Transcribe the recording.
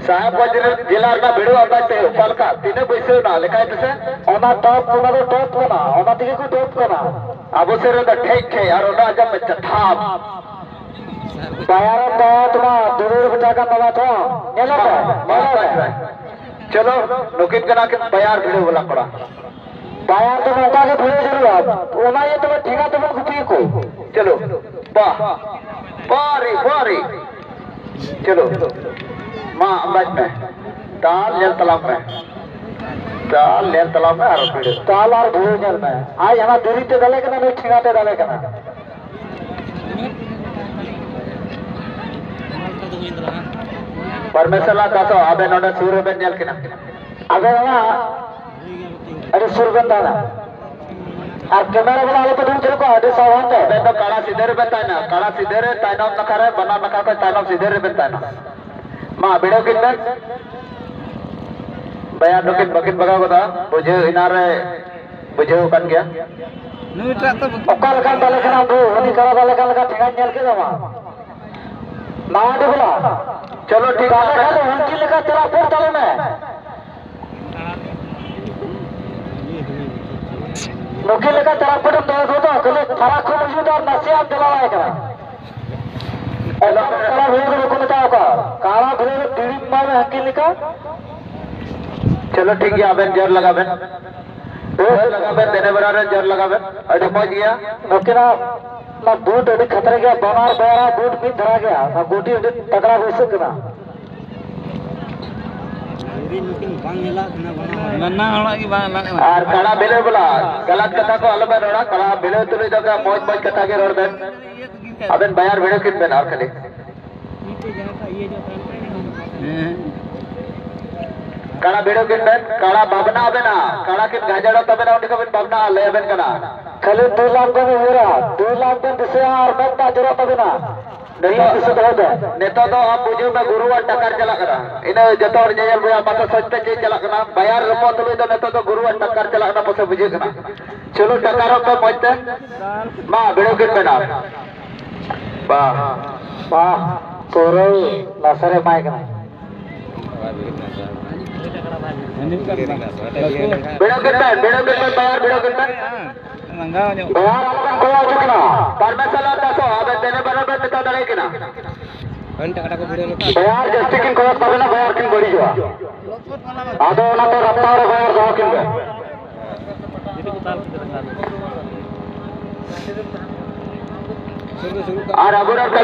साहेबगंज जिला भिड़ो पलका तीन बैसा लेखा टॉप टॉप को टॉप अब से ठेक ठे और जब थाप बायार टाका बाबा तो चलो नुकिन बायार भिड़ो बोला पड़ा बायार तो नौका के भिड़ो जरूर ये तो ठेका तो गुपी को चलो वाह बारी बारी चलो माँ अंदाज में ताल जल तालाब में और भिड़ो ताल और भिड़ो जल में आज हमारा दूरी ते डाले के ना नहीं ठेकाते डाले के ना परमेश्वर ला कासो अबे नोडे सूर्य बन जल के ना अबे ना अरे सूर्य बन दाना और कैमरा वाला आलो तो तुम चलो को आधे सावन है बे तो काला सीधे रे बनता है ना काला सीधे रे ताइनम नखा रे बना नखा को ताइनम सीधे रे बनता है ना मां वीडियो किन बया नोकिन बकिन बगा बता बुझे इनारे बुझे kan गया नुई ट्रक तो ओका लगा डाले कना दो हनी करा डाले का ठेका नेल के जावा ना दे बोला चलो ठीक है चलो हंकी लगा तेरा फोर डाले में नोकी लेकर तेरा पटम दे दो तो कल फराक को मौजूद और नसे आप दिला है करा ऐसा काला भेड़ को बताओ का काला भेड़ टीवी में हंकी लिखा चलो ठीक है अबे जर लगा बे लगा बे देने बराबर जर लगा बे अरे पहुंच गया नोकी ना बूट अभी खतरे गया बनार बेरा बूट भी धरा गया ना गोटी तगड़ा हो सकना और कड़ा बिले बोला गलत कथा को अलग रोड़ा कड़ा बिले तुले जगह मौज मौज कथा के रोड बेन अबेन बाजार वीडियो किन बेन और खाली कड़ा वीडियो किन बेन कड़ा बाबना अबेना कड़ा किन गाजड़ा तबेना उनका बेन बाबना ले अबेन कड़ा खाली 2 लाख को मेरा 2 लाख दिन दिसे और मैं जरा तबेना नहीं दिसे तो होता नेता तो आप बुझे में गुरु और टक्कर चला करा इन जतो और जेल बुआ माता सत्य के चला करा बाजार रपो तो नेता तो गुरु और टक्कर चला करा पसे बुझे करा चलो टक्कर को पहुंचते मां वीडियो किन बेना वाह वाह तोरो लासरे माइक ना वीडियो किन बाजार वीडियो किन परमेश्वर दासो अबे देने बराबर नेता दड़े के ना बाजार जस्टी किन कोत पाबे ना बाजार किन बड़ी जोआ आदो ना तो रफ्तार बाजार दो किन बे और अबुरा कभी